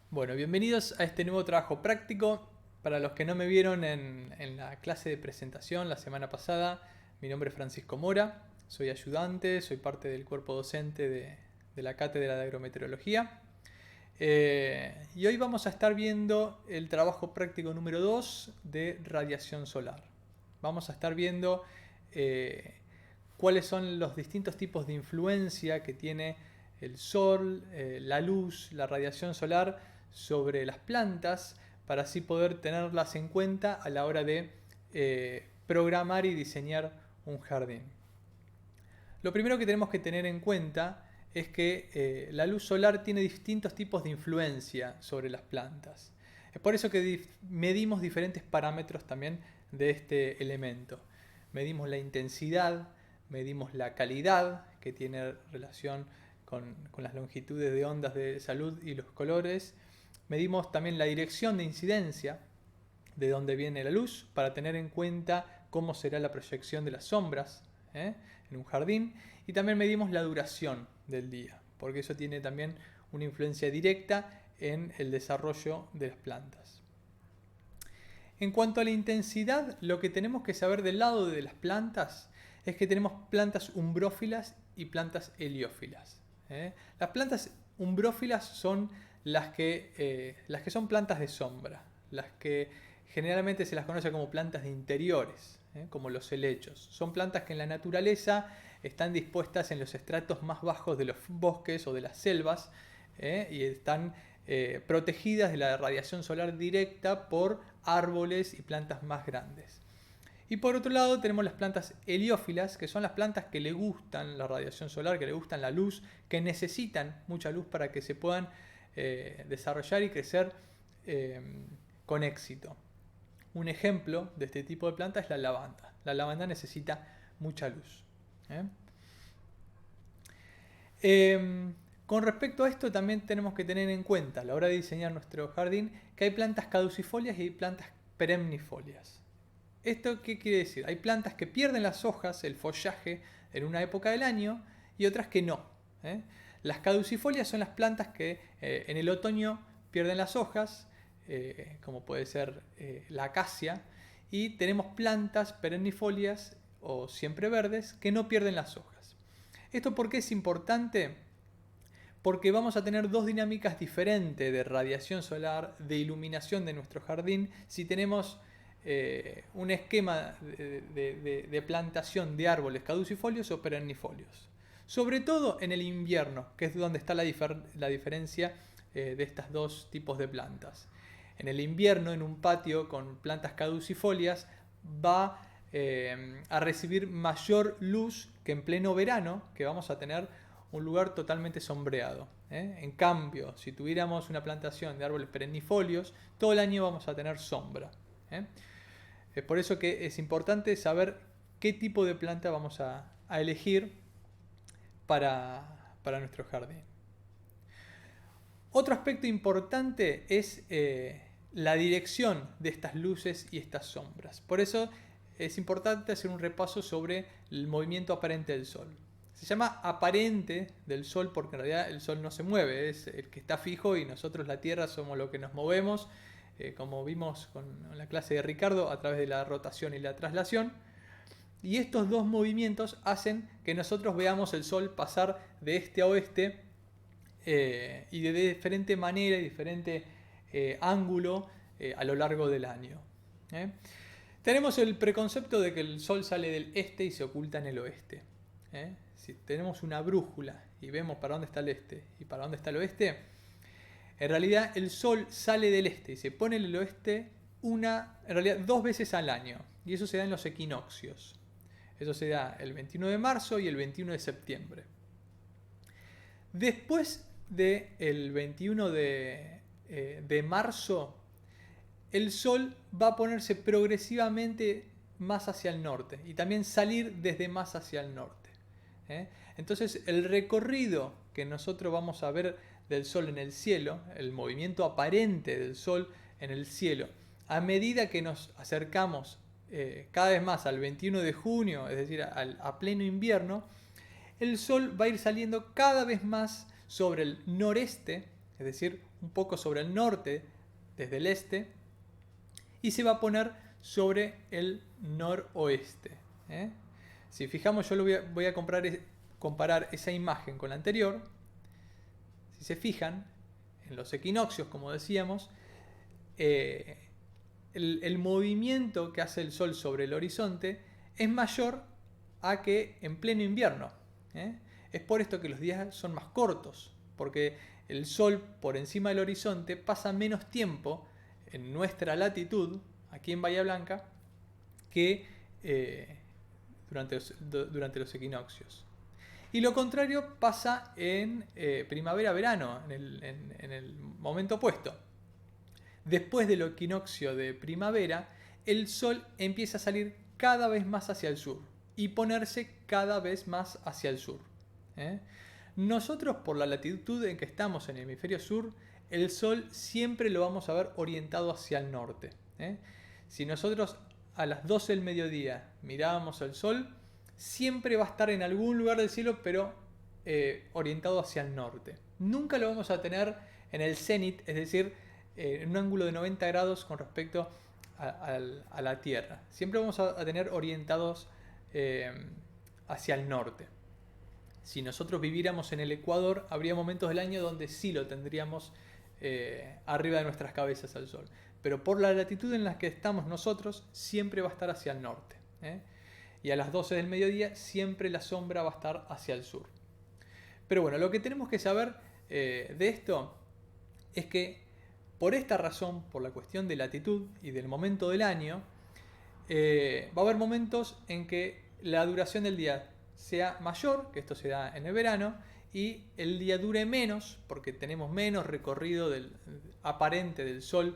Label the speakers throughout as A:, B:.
A: Bueno, bienvenidos a este nuevo trabajo práctico. Para los que no me vieron en la clase de presentación la semana pasada, mi nombre es Francisco Mora, soy ayudante, soy parte del cuerpo docente de la Cátedra de Agrometeorología. Y hoy vamos a estar viendo el trabajo práctico número 2 de radiación solar. Vamos a estar viendo cuáles son los distintos tipos de influencia que tiene el sol, la luz, la radiación solar sobre las plantas, para así poder tenerlas en cuenta a la hora de programar y diseñar un jardín. Lo primero que tenemos que tener en cuenta es que la luz solar tiene distintos tipos de influencia sobre las plantas. Es por eso que medimos diferentes parámetros también de este elemento. Medimos la intensidad, medimos la calidad, que tiene relación con las longitudes de ondas de salud y los colores. Medimos también la dirección de incidencia, de dónde viene la luz, para tener en cuenta cómo será la proyección de las sombras en un jardín. Y también medimos la duración del día, porque eso tiene también una influencia directa en el desarrollo de las plantas. En cuanto a la intensidad, lo que tenemos que saber del lado de las plantas es que tenemos plantas umbrófilas y plantas heliófilas. Las plantas umbrófilas son las que son plantas de sombra, las que generalmente se las conoce como plantas de interiores, como los helechos. Son plantas que en la naturaleza están dispuestas en los estratos más bajos de los bosques o de las selvas y están protegidas de la radiación solar directa por árboles y plantas más grandes. Y por otro lado tenemos las plantas heliófilas, que son las plantas que le gustan la radiación solar, que le gustan la luz, que necesitan mucha luz para que se puedan desarrollar y crecer con éxito. Un ejemplo de este tipo de planta es la lavanda. La lavanda necesita mucha luz. Con respecto a esto también tenemos que tener en cuenta a la hora de diseñar nuestro jardín que hay plantas caducifolias y hay plantas perennifolias. ¿Esto qué quiere decir? Hay plantas que pierden las hojas, el follaje, en una época del año y otras que no. Las caducifolias son las plantas que en el otoño pierden las hojas, como puede ser la acacia, y tenemos plantas perennifolias o siempre verdes que no pierden las hojas. ¿Esto por qué es importante? Porque vamos a tener dos dinámicas diferentes de radiación solar, de iluminación de nuestro jardín, si tenemos un esquema de plantación de árboles caducifolios o perennifolios. Sobre todo en el invierno, que es donde está la diferencia de estos dos tipos de plantas. En el invierno, en un patio con plantas caducifolias, va a recibir mayor luz que en pleno verano, que vamos a tener un lugar totalmente sombreado. En cambio, si tuviéramos una plantación de árboles perennifolios, todo el año vamos a tener sombra. Es por eso que es importante saber qué tipo de planta vamos a elegir para nuestro jardín. Otro aspecto importante es la dirección de estas luces y estas sombras. Por eso es importante hacer un repaso sobre el movimiento aparente del Sol. Se llama aparente del Sol porque en realidad el Sol no se mueve, es el que está fijo y nosotros la Tierra somos los que nos movemos, como vimos con la clase de Ricardo, a través de la rotación y la traslación. Y estos dos movimientos hacen que nosotros veamos el Sol pasar de este a oeste y de diferente manera y diferente ángulo a lo largo del año. Tenemos el preconcepto de que el Sol sale del este y se oculta en el oeste. Si tenemos una brújula y vemos para dónde está el este y para dónde está el oeste, en realidad el Sol sale del este y se pone en el oeste en realidad 2 veces al año. Y eso se da en los equinoccios. Eso se da el 21 de marzo y el 21 de septiembre. Después del 21 de marzo, el Sol va a ponerse progresivamente más hacia el norte y también salir desde más hacia el norte. Entonces el recorrido que nosotros vamos a ver del Sol en el cielo, el movimiento aparente del Sol en el cielo, a medida que nos acercamos cada vez más al 21 de junio, es decir, a pleno invierno, el Sol va a ir saliendo cada vez más sobre el noreste es decir, un poco sobre el norte desde el este, y se va a poner sobre el noroeste. Si fijamos, yo voy a comparar esa imagen con la anterior. Si se fijan, en los equinoccios, como decíamos, el movimiento que hace el Sol sobre el horizonte es mayor a que en pleno invierno. Es por esto que los días son más cortos, porque el Sol por encima del horizonte pasa menos tiempo en nuestra latitud, aquí en Bahía Blanca, que durante los equinoccios. Y lo contrario pasa en primavera-verano, en el momento opuesto. Después del equinoccio de primavera, el Sol empieza a salir cada vez más hacia el sur y ponerse cada vez más hacia el sur. Nosotros, por la latitud en que estamos en el hemisferio sur, el Sol siempre lo vamos a ver orientado hacia el norte. Si nosotros a las 12 del mediodía mirábamos al Sol, siempre va a estar en algún lugar del cielo, pero orientado hacia el norte. Nunca lo vamos a tener en el cenit, es decir, en un ángulo de 90 grados con respecto a la Tierra. Siempre vamos a tener orientados hacia el norte. Si nosotros viviéramos en el Ecuador, habría momentos del año donde sí lo tendríamos arriba de nuestras cabezas al Sol. Pero por la latitud en la que estamos nosotros, siempre va a estar hacia el norte. Y a las 12 del mediodía siempre la sombra va a estar hacia el sur. Pero bueno, lo que tenemos que saber de esto es que por esta razón, por la cuestión de latitud y del momento del año, va a haber momentos en que la duración del día sea mayor, que esto se da en el verano, y el día dure menos, porque tenemos menos recorrido aparente del Sol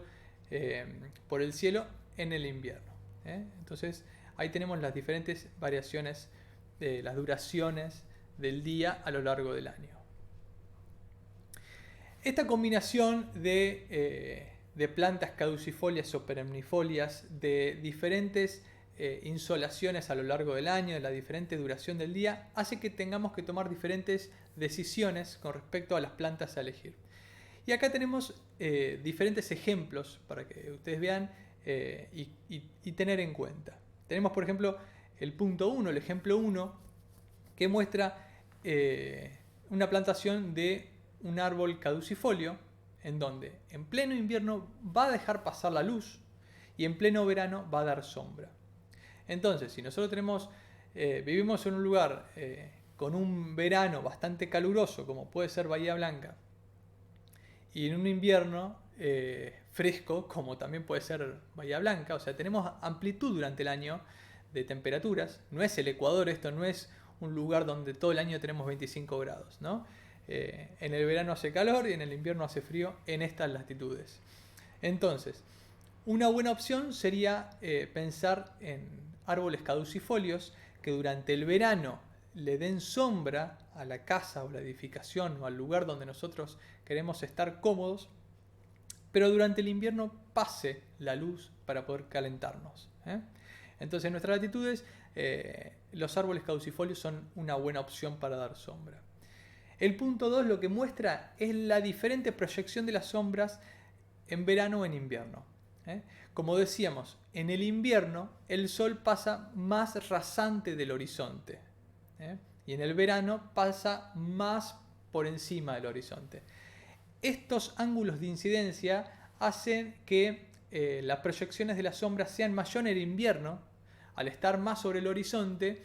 A: por el cielo en el invierno. Entonces ahí tenemos las diferentes variaciones de las duraciones del día a lo largo del año. Esta combinación de plantas caducifolias o perennifolias, de diferentes insolaciones a lo largo del año, de la diferente duración del día, hace que tengamos que tomar diferentes decisiones con respecto a las plantas a elegir. Y acá tenemos diferentes ejemplos para que ustedes vean y tener en cuenta. Tenemos, por ejemplo, el punto 1, el ejemplo 1, que muestra una plantación de un árbol caducifolio, en donde en pleno invierno va a dejar pasar la luz y en pleno verano va a dar sombra. Entonces, si nosotros vivimos en un lugar con un verano bastante caluroso, como puede ser Bahía Blanca, y en un invierno fresco, como también puede ser Bahía Blanca, o sea, tenemos amplitud durante el año de temperaturas. No es el Ecuador, esto no es un lugar donde todo el año tenemos 25 grados, ¿no? En el verano hace calor y en el invierno hace frío en estas latitudes. Entonces, una buena opción sería pensar en árboles caducifolios que durante el verano le den sombra a la casa o la edificación o al lugar donde nosotros queremos estar cómodos, pero durante el invierno pase la luz para poder calentarnos. Entonces, en nuestras latitudes, los árboles caducifolios son una buena opción para dar sombra. El punto 2 lo que muestra es la diferente proyección de las sombras en verano o en invierno. Como decíamos, en el invierno el Sol pasa más rasante del horizonte. Y en el verano pasa más por encima del horizonte. Estos ángulos de incidencia hacen que las proyecciones de las sombras sean mayor en el invierno. Al estar más sobre el horizonte,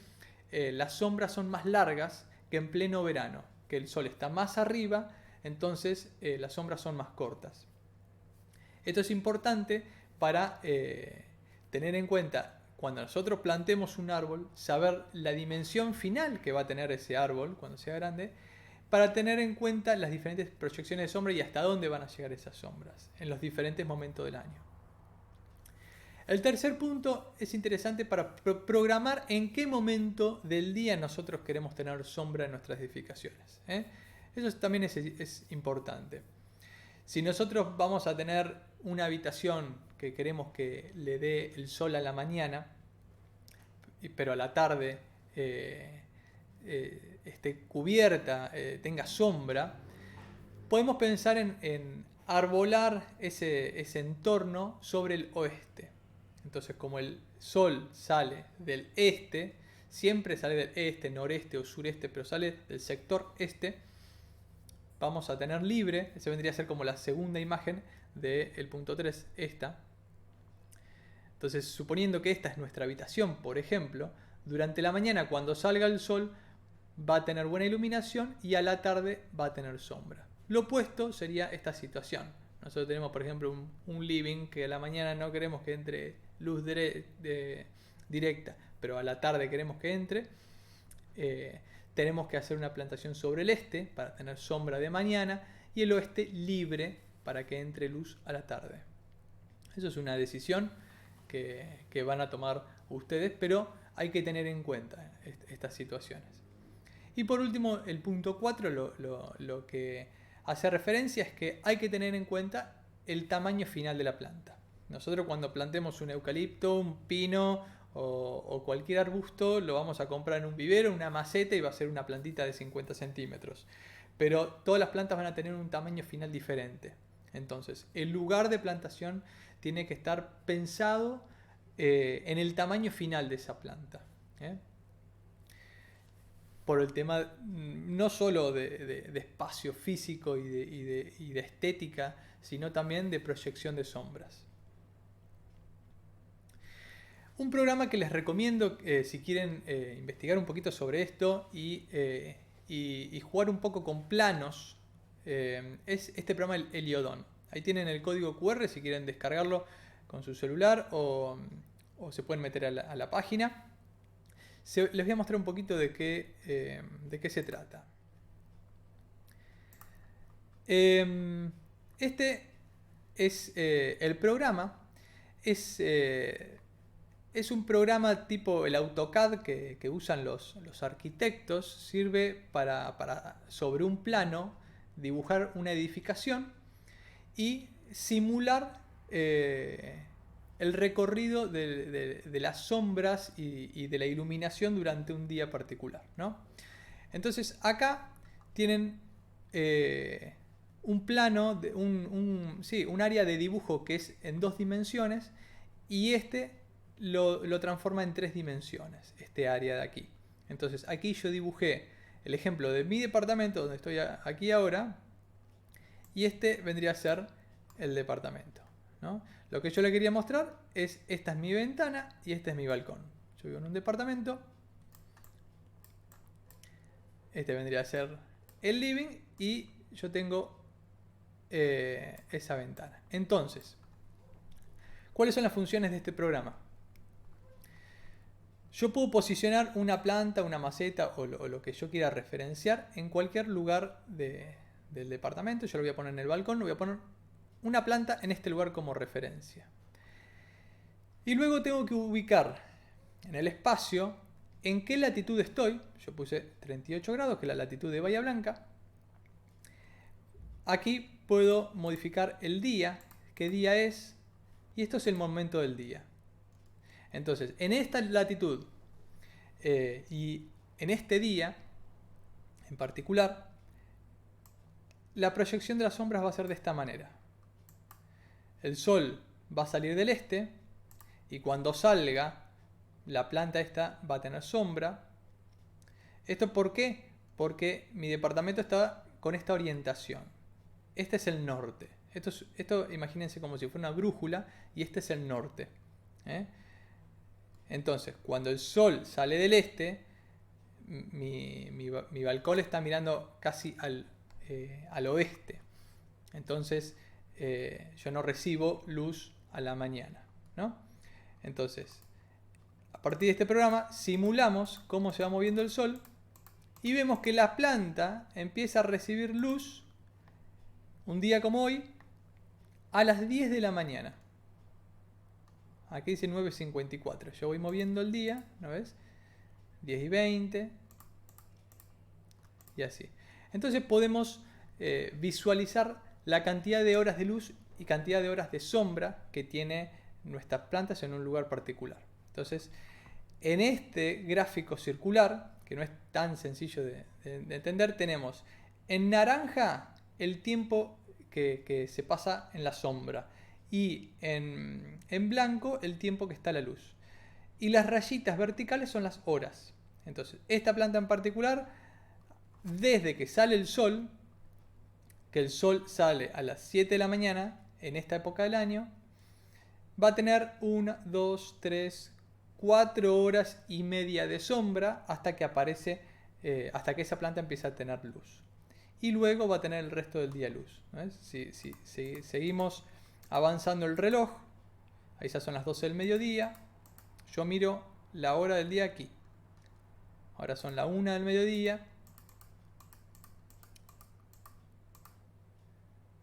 A: las sombras son más largas que en pleno verano, que el Sol está más arriba, entonces las sombras son más cortas. Esto es importante para tener en cuenta, cuando nosotros plantemos un árbol, saber la dimensión final que va a tener ese árbol cuando sea grande, para tener en cuenta las diferentes proyecciones de sombra y hasta dónde van a llegar esas sombras en los diferentes momentos del año. El tercer punto es interesante para programar en qué momento del día nosotros queremos tener sombra en nuestras edificaciones. Eso también es importante. Si nosotros vamos a tener una habitación que queremos que le dé el sol a la mañana, pero a la tarde esté cubierta, tenga sombra, podemos pensar en arbolar ese entorno sobre el oeste. Entonces, como el sol sale del este, siempre sale del este, noreste o sureste, pero sale del sector este, vamos a tener libre, esa vendría a ser como la segunda imagen del punto 3, esta. Entonces, suponiendo que esta es nuestra habitación, por ejemplo, durante la mañana cuando salga el sol va a tener buena iluminación y a la tarde va a tener sombra. Lo opuesto sería esta situación. Nosotros tenemos, por ejemplo, un living que a la mañana no queremos que entre luz directa, pero a la tarde queremos que entre. Tenemos que hacer una plantación sobre el este para tener sombra de mañana y el oeste libre para que entre luz a la tarde. Eso es una decisión que van a tomar ustedes, pero hay que tener en cuenta estas situaciones. Y por último, el punto 4, lo que hace referencia es que hay que tener en cuenta el tamaño final de la planta. Nosotros cuando plantemos un eucalipto, un pino o cualquier arbusto, lo vamos a comprar en un vivero, una maceta y va a ser una plantita de 50 centímetros. Pero todas las plantas van a tener un tamaño final diferente. Entonces, el lugar de plantación tiene que estar pensado en el tamaño final de esa planta. Por el tema no solo de espacio físico y de estética, sino también de proyección de sombras. Un programa que les recomiendo si quieren investigar un poquito sobre esto y jugar un poco con planos es este programa, el Heliodon. Ahí tienen el código QR si quieren descargarlo con su celular o se pueden meter a la página. Les voy a mostrar un poquito de qué se trata. Este es el programa. Es un programa tipo el AutoCAD que usan los arquitectos. Sirve para sobre un plano dibujar una edificación y simular el recorrido de las sombras y de la iluminación durante un día particular, ¿no? Entonces acá tienen un plano, un área de dibujo que es en 2 dimensiones y lo transforma en 3 dimensiones, este área de aquí. Entonces aquí yo dibujé el ejemplo de mi departamento donde estoy aquí ahora y este vendría a ser el departamento, ¿no? Lo que yo le quería mostrar es, esta es mi ventana y este es mi balcón. Yo vivo en un departamento. Este vendría a ser el living y yo tengo esa ventana. Entonces, ¿cuáles son las funciones de este programa? Yo puedo posicionar una planta, una maceta o lo que yo quiera referenciar en cualquier lugar del departamento. Yo lo voy a poner en el balcón, lo voy a poner una planta en este lugar como referencia. Y luego tengo que ubicar en el espacio en qué latitud estoy. Yo puse 38 grados, que es la latitud de Bahía Blanca. Aquí puedo modificar el día, qué día es, y esto es el momento del día. Entonces, en esta latitud y en este día en particular, la proyección de las sombras va a ser de esta manera. El sol va a salir del este y cuando salga la planta esta va a tener sombra. ¿Esto por qué? Porque mi departamento está con esta orientación. Este es el norte. Esto imagínense como si fuera una brújula y este es el norte. Entonces, cuando el sol sale del este, mi balcón está mirando casi al oeste. Entonces, yo no recibo luz a la mañana, ¿no? Entonces, a partir de este programa, simulamos cómo se va moviendo el sol y vemos que la planta empieza a recibir luz un día como hoy a las 10 de la mañana. Aquí dice 9:54. Yo voy moviendo el día, ¿no ves? 10:20 y así. Entonces podemos visualizar la cantidad de horas de luz y cantidad de horas de sombra que tiene nuestras plantas en un lugar particular. Entonces, en este gráfico circular, que no es tan sencillo de entender, tenemos en naranja el tiempo que se pasa en la sombra y en blanco el tiempo que está a la luz. Y las rayitas verticales son las horas. Entonces, esta planta en particular, desde que sale el sol, que el sol sale a las 7 de la mañana, en esta época del año, va a tener 1, 2, 3, 4 horas y media de sombra hasta que aparece, hasta que esa planta empieza a tener luz. Y luego va a tener el resto del día luz. Si seguimos avanzando el reloj, ahí ya son las 12 del mediodía, yo miro la hora del día aquí. Ahora son la 1 del mediodía.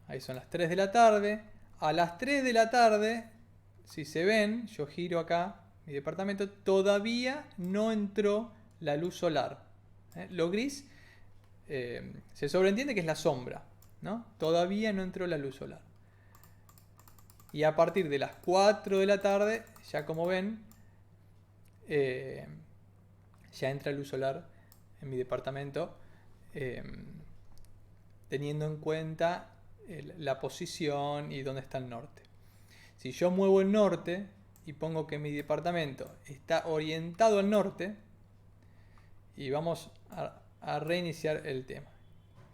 A: Ahí son las 3 de la tarde. A las 3 de la tarde, si se ven, yo giro acá mi departamento, todavía no entró la luz solar. Lo gris se sobreentiende que es la sombra, ¿no? Todavía no entró la luz solar. Y a partir de las 4 de la tarde, ya como ven, ya entra luz solar en mi departamento, teniendo en cuenta la posición y dónde está el norte. Si yo muevo el norte y pongo que mi departamento está orientado al norte, y vamos a reiniciar el tema.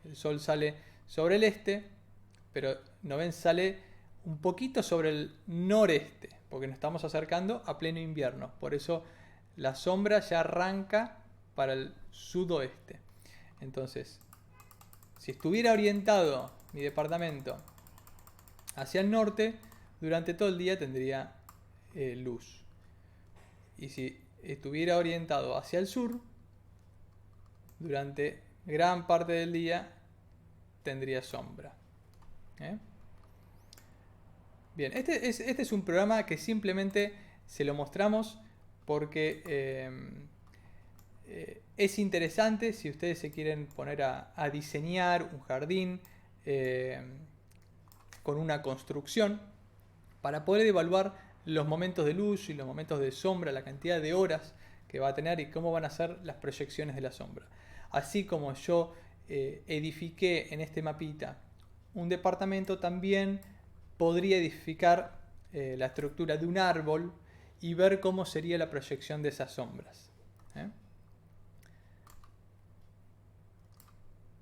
A: El sol sale sobre el este, pero ¿no ven? Sale un poquito sobre el noreste, porque nos estamos acercando a pleno invierno. Por eso la sombra ya arranca para el sudoeste. Entonces, si estuviera orientado mi departamento hacia el norte, durante todo el día tendría luz. Y si estuviera orientado hacia el sur, durante gran parte del día tendría sombra. Bien, este es un programa que simplemente se lo mostramos porque es interesante si ustedes se quieren poner a diseñar un jardín con una construcción, para poder evaluar los momentos de luz y los momentos de sombra, la cantidad de horas que va a tener y cómo van a ser las proyecciones de la sombra. Así como yo edifiqué en este mapita un departamento, también podría edificar la estructura de un árbol y ver cómo sería la proyección de esas sombras.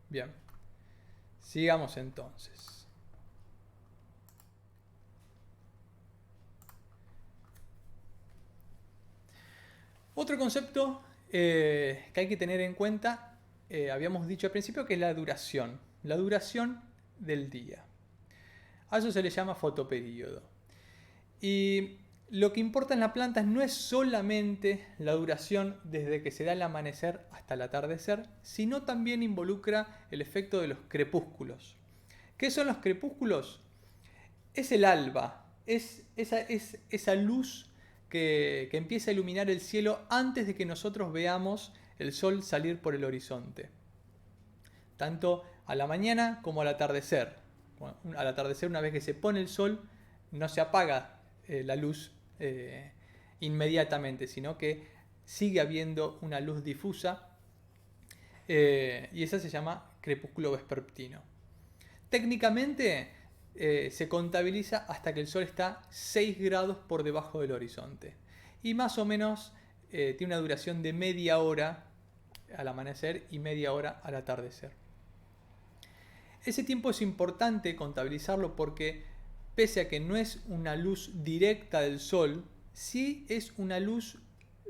A: Bien, sigamos entonces. Otro concepto que hay que tener en cuenta, habíamos dicho al principio, que es la duración del día. A eso se le llama fotoperíodo. Y lo que importa en las plantas no es solamente la duración desde que se da el amanecer hasta el atardecer, sino también involucra el efecto de los crepúsculos. ¿Qué son los crepúsculos? Es el alba, es esa luz que empieza a iluminar el cielo antes de que nosotros veamos el sol salir por el horizonte. Tanto a la mañana como al atardecer. Bueno, al atardecer, una vez que se pone el sol, no se apaga la luz inmediatamente, sino que sigue habiendo una luz difusa y esa se llama crepúsculo vespertino. Técnicamente se contabiliza hasta que el sol está 6 grados por debajo del horizonte y más o menos tiene una duración de media hora al amanecer y media hora al atardecer. Ese tiempo es importante contabilizarlo porque pese a que no es una luz directa del sol, sí es una luz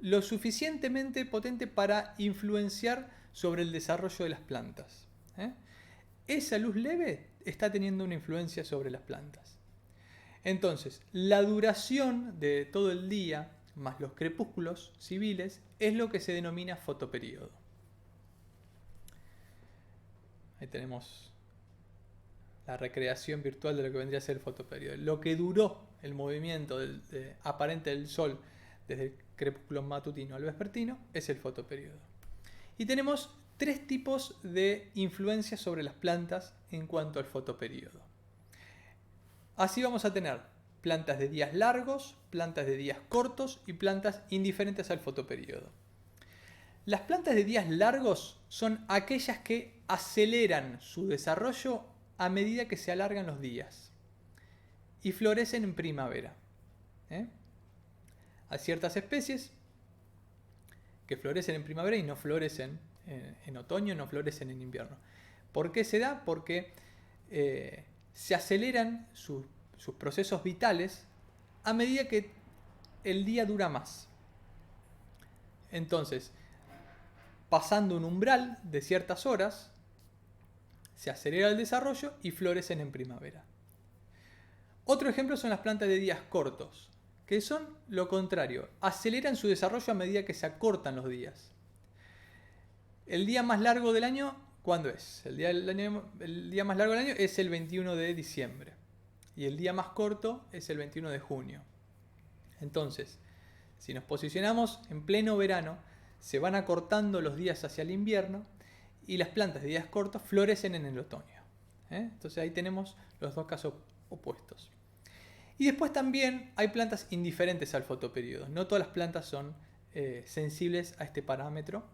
A: lo suficientemente potente para influenciar sobre el desarrollo de las plantas. Esa luz leve está teniendo una influencia sobre las plantas. Entonces, la duración de todo el día más los crepúsculos civiles es lo que se denomina fotoperíodo. Ahí tenemos la recreación virtual de lo que vendría a ser el fotoperíodo. Lo que duró el movimiento aparente del sol desde el crepúsculo matutino al vespertino es el fotoperíodo. Y tenemos 3 tipos de influencia sobre las plantas en cuanto al fotoperíodo. Así vamos a tener plantas de días largos, plantas de días cortos y plantas indiferentes al fotoperíodo. Las plantas de días largos son aquellas que aceleran su desarrollo a medida que se alargan los días y florecen en primavera. Hay ciertas especies que florecen en primavera y no florecen en otoño, no florecen en invierno. ¿Por qué se da? Porque se aceleran sus procesos vitales a medida que el día dura más. Entonces, pasando un umbral de ciertas horas, se acelera el desarrollo y florecen en primavera. Otro ejemplo son las plantas de días cortos, que son lo contrario, aceleran su desarrollo a medida que se acortan los días. El día más largo del año, ¿cuándo es? El día más largo del año es el 21 de diciembre y el día más corto es el 21 de junio. Entonces, si nos posicionamos en pleno verano, se van acortando los días hacia el invierno y las plantas de días cortos florecen en el otoño. Entonces ahí tenemos los dos casos opuestos. Y después también hay plantas indiferentes al fotoperiodo. No todas las plantas son sensibles a este parámetro.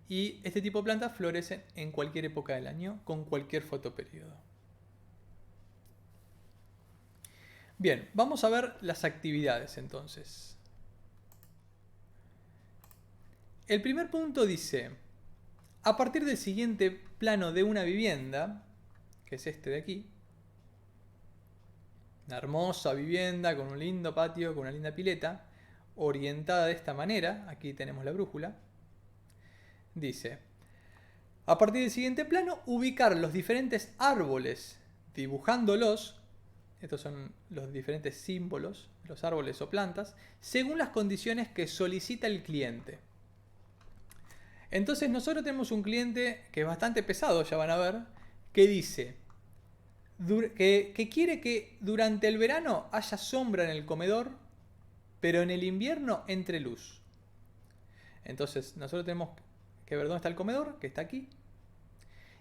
A: Y este tipo de plantas florecen en cualquier época del año con cualquier fotoperiodo. Bien, vamos a ver las actividades entonces. El primer punto dice, a partir del siguiente plano de una vivienda, que es este de aquí, una hermosa vivienda con un lindo patio, con una linda pileta, orientada de esta manera, aquí tenemos la brújula, dice, a partir del siguiente plano, ubicar los diferentes árboles, dibujándolos, estos son los diferentes símbolos, los árboles o plantas, según las condiciones que solicita el cliente. Entonces nosotros tenemos un cliente que es bastante pesado, ya van a ver, que dice que quiere que durante el verano haya sombra en el comedor, pero en el invierno entre luz. Entonces nosotros tenemos que ver dónde está el comedor, que está aquí,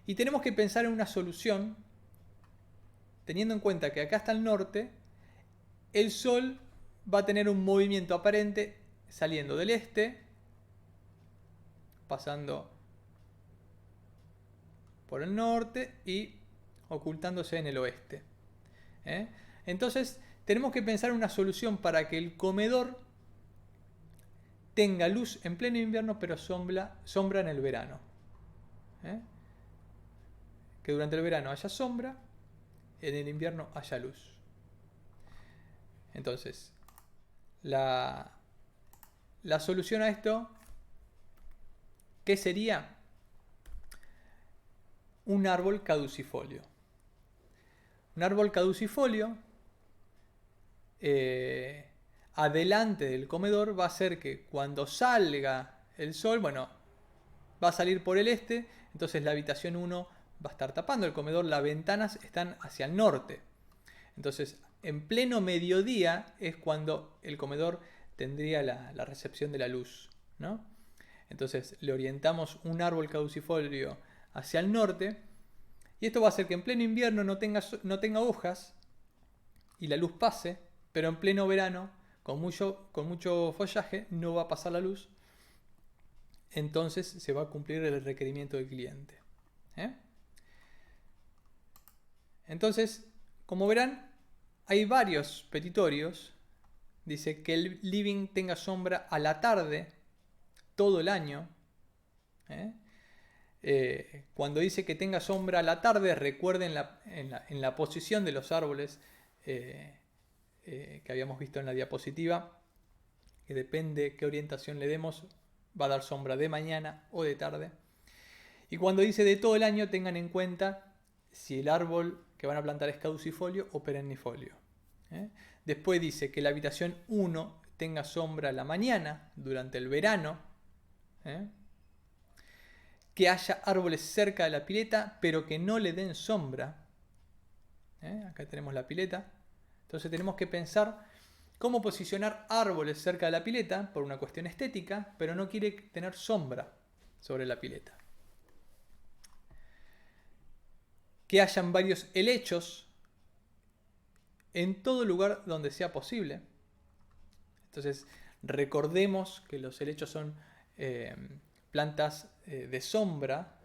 A: y tenemos que pensar en una solución, teniendo en cuenta que acá está el norte, el sol va a tener un movimiento aparente saliendo del este, pasando por el norte y ocultándose en el oeste. Entonces tenemos que pensar en una solución para que el comedor tenga luz en pleno invierno pero sombra en el verano. Que durante el verano haya sombra, en el invierno haya luz. Entonces, la solución a esto, ¿qué sería? Un árbol caducifolio. Un árbol caducifolio adelante del comedor va a hacer que cuando salga el sol, bueno, va a salir por el este, entonces la habitación 1 va a estar tapando el comedor, las ventanas están hacia el norte. Entonces, en pleno mediodía es cuando el comedor tendría la recepción de la luz, ¿no? Entonces le orientamos un árbol caducifolio hacia el norte y esto va a hacer que en pleno invierno no tenga hojas y la luz pase, pero en pleno verano con mucho follaje no va a pasar la luz, entonces se va a cumplir el requerimiento del cliente. Entonces, como verán, hay varios petitorios. Dice que el living tenga sombra a la tarde todo el año. Cuando dice que tenga sombra a la tarde, recuerden en la posición de los árboles que habíamos visto en la diapositiva, que depende qué orientación le demos, va a dar sombra de mañana o de tarde. Y cuando dice de todo el año, tengan en cuenta si el árbol que van a plantar es caducifolio o perennifolio. Después dice que la habitación 1 tenga sombra a la mañana durante el verano. Que haya árboles cerca de la pileta, pero que no le den sombra. Acá tenemos la pileta. Entonces tenemos que pensar cómo posicionar árboles cerca de la pileta por una cuestión estética, pero no quiere tener sombra sobre la pileta. Que hayan varios helechos en todo lugar donde sea posible. Entonces recordemos que los helechos son plantas de sombra,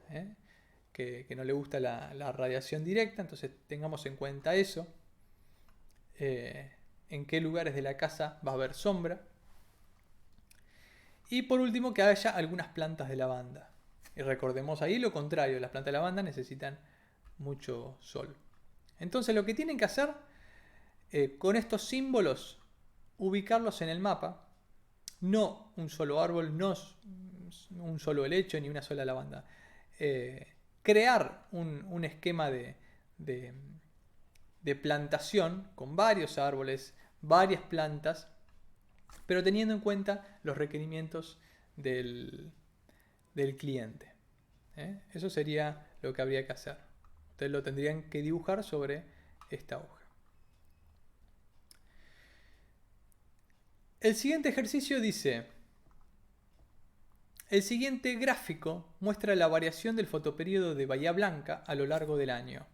A: que no le gusta la radiación directa, entonces tengamos en cuenta eso. En qué lugares de la casa va a haber sombra. Y por último, que haya algunas plantas de lavanda. Y recordemos ahí lo contrario, las plantas de lavanda necesitan mucho sol. Entonces lo que tienen que hacer con estos símbolos, ubicarlos en el mapa. No un solo árbol, no un solo helecho ni una sola lavanda. Crear un esquema de plantación con varios árboles, varias plantas, pero teniendo en cuenta los requerimientos del cliente. Eso sería lo que habría que hacer. Ustedes lo tendrían que dibujar sobre esta hoja. El siguiente ejercicio dice: el siguiente gráfico muestra la variación del fotoperíodo de Bahía Blanca a lo largo del año.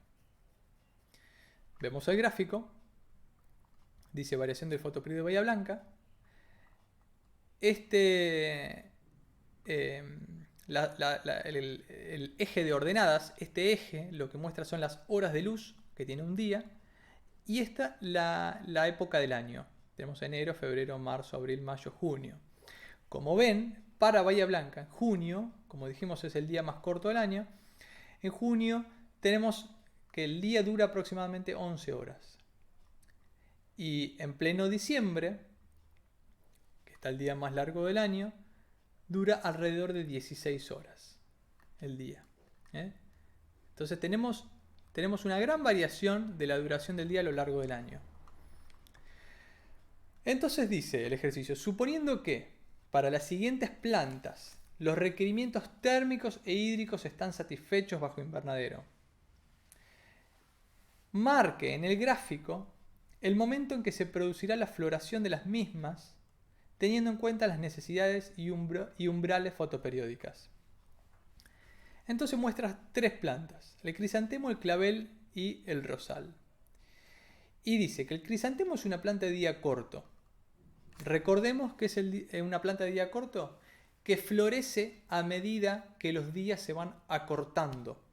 A: Vemos el gráfico. Dice variación del fotoperíodo de Bahía Blanca. El eje de ordenadas, este eje lo que muestra son las horas de luz que tiene un día. Y esta la época del año. Tenemos enero, febrero, marzo, abril, mayo, junio. Como ven, para Bahía Blanca, en junio, como dijimos es el día más corto del año, en junio tenemos que el día dura aproximadamente 11 horas. Y en pleno diciembre, que está el día más largo del año, dura alrededor de 16 horas el día. Entonces tenemos una gran variación de la duración del día a lo largo del año. Entonces dice el ejercicio: suponiendo que para las siguientes plantas los requerimientos térmicos e hídricos están satisfechos bajo invernadero, marque en el gráfico el momento en que se producirá la floración de las mismas, teniendo en cuenta las necesidades y umbrales fotoperiódicas. Entonces muestra tres plantas: el crisantemo, el clavel y el rosal. Y dice que el crisantemo es una planta de día corto. Recordemos que es una planta de día corto que florece a medida que los días se van acortando.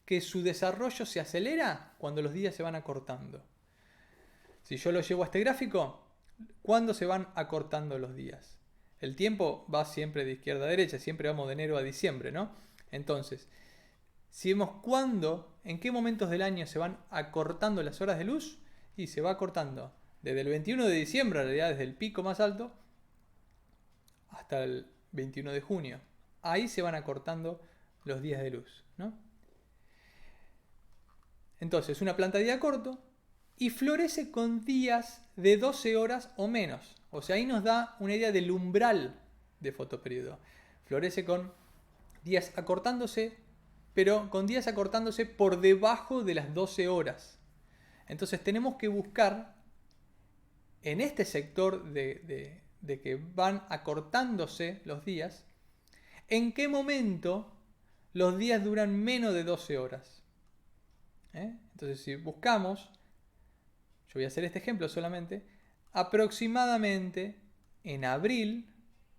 A: Que su desarrollo se acelera cuando los días se van acortando. Si yo lo llevo a este gráfico, ¿cuándo se van acortando los días? El tiempo va siempre de izquierda a derecha, siempre vamos de enero a diciembre, ¿no? Entonces, si vemos en qué momentos del año se van acortando las horas de luz, y se va acortando desde el 21 de diciembre, en realidad desde el pico más alto, hasta el 21 de junio. Ahí se van acortando los días de luz, ¿no? Entonces, una planta de día corto y florece con días de 12 horas o menos. O sea, ahí nos da una idea del umbral de fotoperiodo. Florece con días acortándose, pero con días acortándose por debajo de las 12 horas. Entonces tenemos que buscar en este sector de que van acortándose los días, en qué momento los días duran menos de 12 horas. Entonces si buscamos, yo voy a hacer este ejemplo solamente, aproximadamente en abril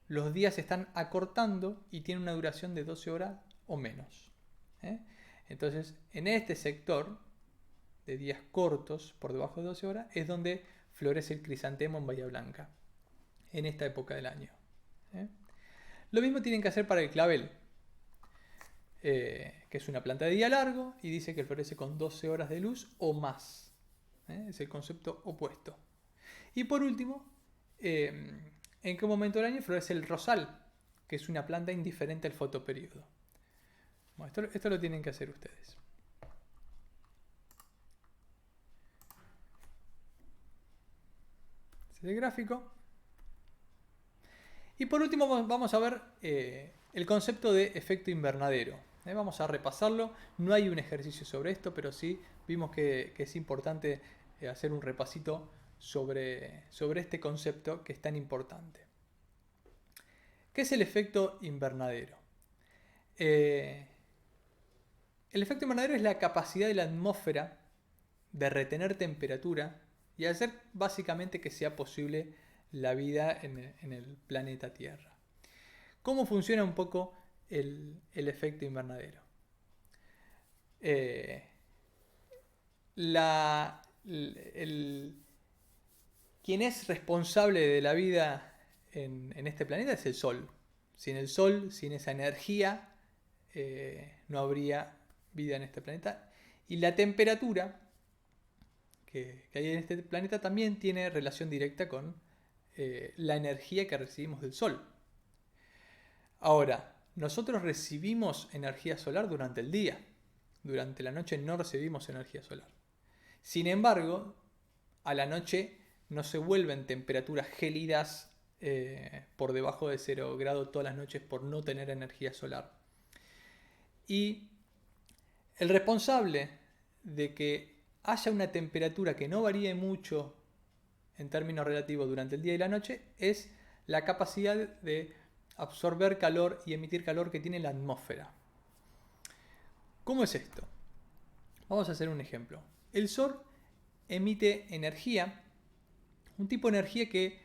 A: los días se están acortando y tienen una duración de 12 horas o menos. Entonces en este sector de días cortos por debajo de 12 horas es donde florece el crisantemo en Bahía Blanca en esta época del año. Lo mismo tienen que hacer para el clavel, que es una planta de día largo y dice que florece con 12 horas de luz o más. Es el concepto opuesto. Y por último, ¿en qué momento del año florece el rosal? Que es una planta indiferente al fotoperíodo. Bueno, esto lo tienen que hacer ustedes. Este es el gráfico. Y por último vamos a ver el concepto de efecto invernadero. Vamos a repasarlo. No hay un ejercicio sobre esto, pero sí vimos que es importante hacer un repasito sobre este concepto que es tan importante. ¿Qué es el efecto invernadero? El efecto invernadero es la capacidad de la atmósfera de retener temperatura y hacer básicamente que sea posible la vida en el planeta Tierra. ¿Cómo funciona un poco el efecto invernadero. Quien es responsable de la vida en este planeta es el Sol. Sin el Sol, sin esa energía, no habría vida en este planeta. Y la temperatura que hay en este planeta también tiene relación directa con la energía que recibimos del Sol. Ahora, nosotros recibimos energía solar durante el día. Durante la noche no recibimos energía solar. Sin embargo, a la noche no se vuelven temperaturas gélidas por debajo de 0 grados todas las noches por no tener energía solar. Y el responsable de que haya una temperatura que no varíe mucho en términos relativos durante el día y la noche es la capacidad de absorber calor y emitir calor que tiene la atmósfera. ¿Cómo es esto? Vamos a hacer un ejemplo. El Sol emite energía, un tipo de energía que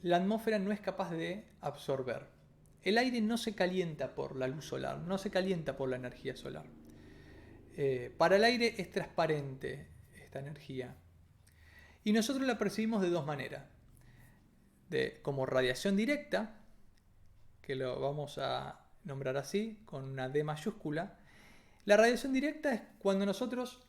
A: la atmósfera no es capaz de absorber. El aire no se calienta por la luz solar, no se calienta por la energía solar. Para el aire es transparente esta energía. Y nosotros la percibimos de dos maneras. Como radiación directa, que lo vamos a nombrar así, con una D mayúscula. La radiación directa es cuando nosotros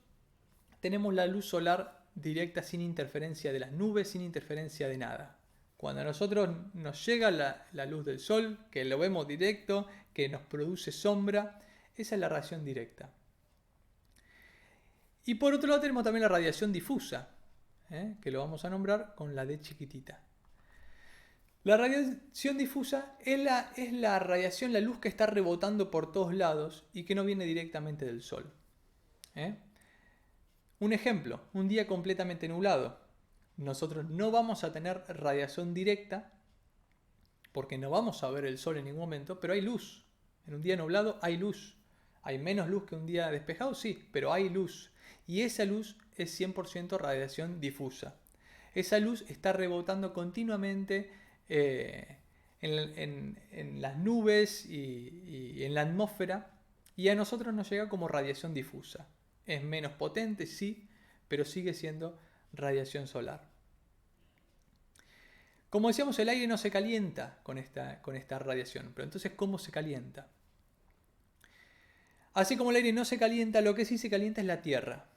A: tenemos la luz solar directa sin interferencia de las nubes, sin interferencia de nada. Cuando a nosotros nos llega la luz del sol, que lo vemos directo, que nos produce sombra, esa es la radiación directa. Y por otro lado tenemos también la radiación difusa, que lo vamos a nombrar con la D chiquitita. La radiación difusa es la radiación, la luz que está rebotando por todos lados y que no viene directamente del sol. Un ejemplo, un día completamente nublado. Nosotros no vamos a tener radiación directa porque no vamos a ver el sol en ningún momento, pero hay luz. En un día nublado hay luz. ¿Hay menos luz que un día despejado? Sí, pero hay luz. Y esa luz es 100% radiación difusa. Esa luz está rebotando continuamente en las nubes y en la atmósfera, y a nosotros nos llega como radiación difusa. Es menos potente, sí, pero sigue siendo radiación solar. Como decíamos, el aire no se calienta con esta radiación, pero entonces, ¿cómo se calienta? Así como el aire no se calienta, lo que sí se calienta es la Tierra.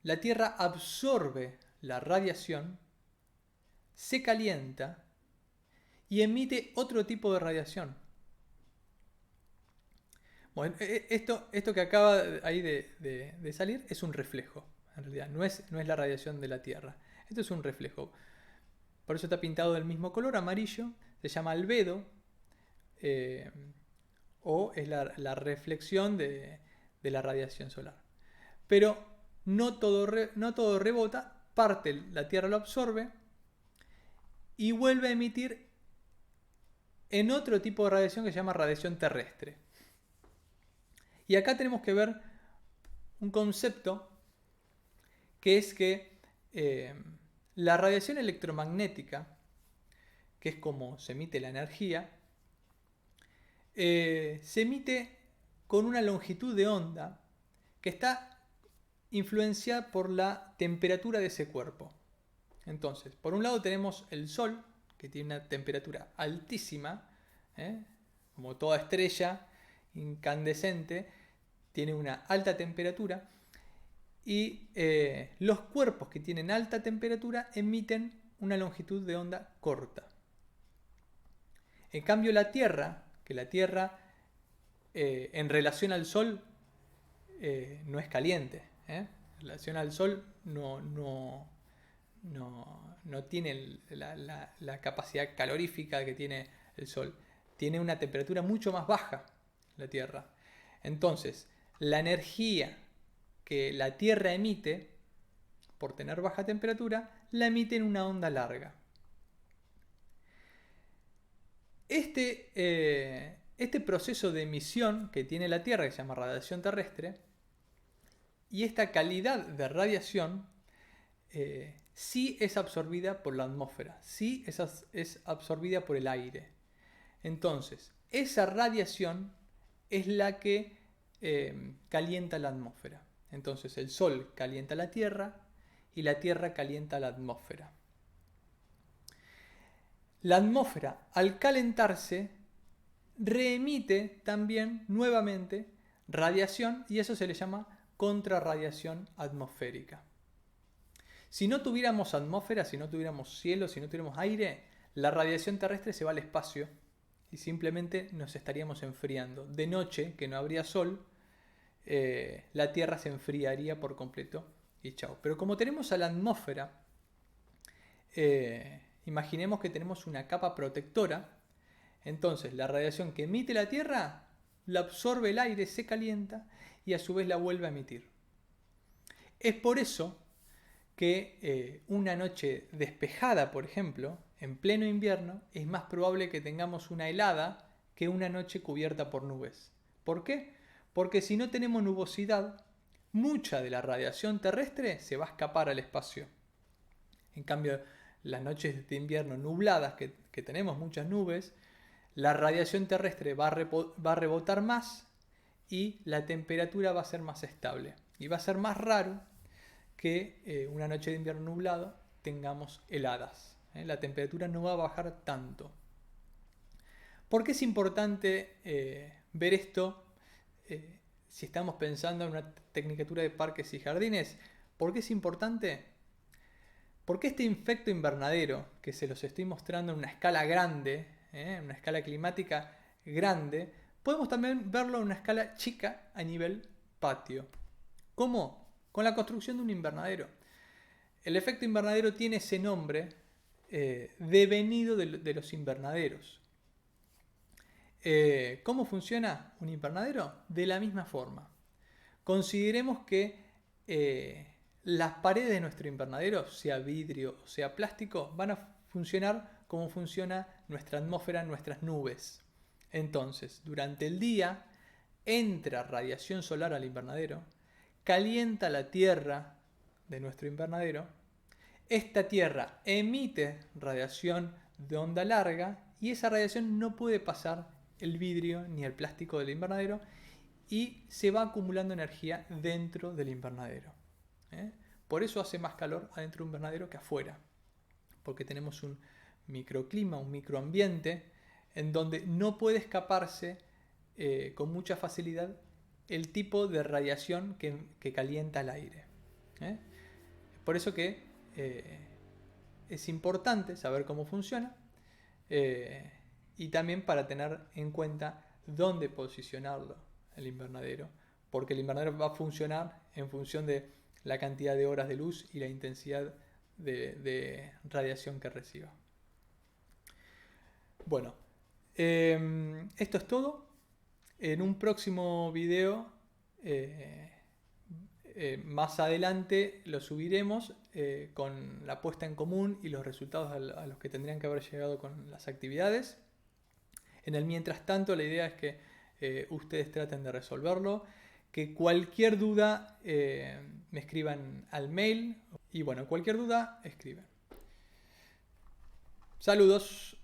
A: La Tierra absorbe la radiación, se calienta y emite otro tipo de radiación. Bueno, esto que acaba ahí de salir es un reflejo, en realidad, no es la radiación de la Tierra. Esto es un reflejo. Por eso está pintado del mismo color, amarillo, se llama albedo, o es la reflexión de la radiación solar. Pero no todo rebota, la Tierra lo absorbe y vuelve a emitir en otro tipo de radiación que se llama radiación terrestre. Y acá tenemos que ver un concepto que es que la radiación electromagnética, que es como se emite la energía, se emite con una longitud de onda que está influenciada por la temperatura de ese cuerpo. Entonces, por un lado tenemos el Sol, que tiene una temperatura altísima, como toda estrella incandescente, tiene una alta temperatura, y los cuerpos que tienen alta temperatura emiten una longitud de onda corta. En cambio la Tierra, en relación al Sol no es caliente, en relación al Sol no tiene la capacidad calorífica que tiene el Sol. Tiene una temperatura mucho más baja la Tierra. Entonces, la energía que la Tierra emite, por tener baja temperatura, la emite en una onda larga. Este proceso de emisión que tiene la Tierra, que se llama radiación terrestre, y esta calidad de radiación, sí es absorbida por la atmósfera, sí es absorbida por el aire. Entonces, esa radiación es la que calienta la atmósfera. Entonces el Sol calienta la Tierra y la Tierra calienta la atmósfera. La atmósfera, al calentarse, reemite también nuevamente radiación y eso se le llama contrarradiación atmosférica. Si no tuviéramos atmósfera, si no tuviéramos cielo, si no tuviéramos aire, la radiación terrestre se va al espacio y simplemente nos estaríamos enfriando. De noche, que no habría sol, la Tierra se enfriaría por completo y chao. Pero como tenemos a la atmósfera, imaginemos que tenemos una capa protectora, entonces la radiación que emite la Tierra la absorbe el aire, se calienta y a su vez la vuelve a emitir. Es por eso que una noche despejada, por ejemplo, en pleno invierno, es más probable que tengamos una helada que una noche cubierta por nubes. ¿Por qué? Porque si no tenemos nubosidad, mucha de la radiación terrestre se va a escapar al espacio. En cambio, las noches de invierno nubladas, que tenemos muchas nubes, la radiación terrestre va a rebotar más y la temperatura va a ser más estable. Y va a ser más raro que una noche de invierno nublado tengamos heladas. La temperatura no va a bajar tanto. ¿Por qué es importante ver esto si estamos pensando en una tecnicatura de parques y jardines? ¿Por qué es importante? Porque este efecto invernadero, que se los estoy mostrando en una escala grande, en una escala climática grande, podemos también verlo en una escala chica a nivel patio. ¿Cómo? Con la construcción de un invernadero. El efecto invernadero tiene ese nombre devenido de los invernaderos. ¿Cómo funciona un invernadero? De la misma forma. Consideremos que las paredes de nuestro invernadero, sea vidrio o sea plástico, van a funcionar como funciona nuestra atmósfera, nuestras nubes. Entonces, durante el día entra radiación solar al invernadero, calienta la tierra de nuestro invernadero, esta tierra emite radiación de onda larga y esa radiación no puede pasar el vidrio ni el plástico del invernadero y se va acumulando energía dentro del invernadero. Por eso hace más calor adentro de un invernadero que afuera, porque tenemos un microclima, un microambiente en donde no puede escaparse con mucha facilidad el tipo de radiación que calienta el aire. Por eso que es importante saber cómo funciona y también para tener en cuenta dónde posicionarlo el invernadero, porque el invernadero va a funcionar en función de la cantidad de horas de luz y la intensidad de radiación que reciba. Bueno, esto es todo. En un próximo video más adelante lo subiremos con la puesta en común y los resultados a los que tendrían que haber llegado con las actividades. En el mientras tanto, la idea es que ustedes traten de resolverlo, que cualquier duda me escriban al mail y bueno, cualquier duda escriban. Saludos.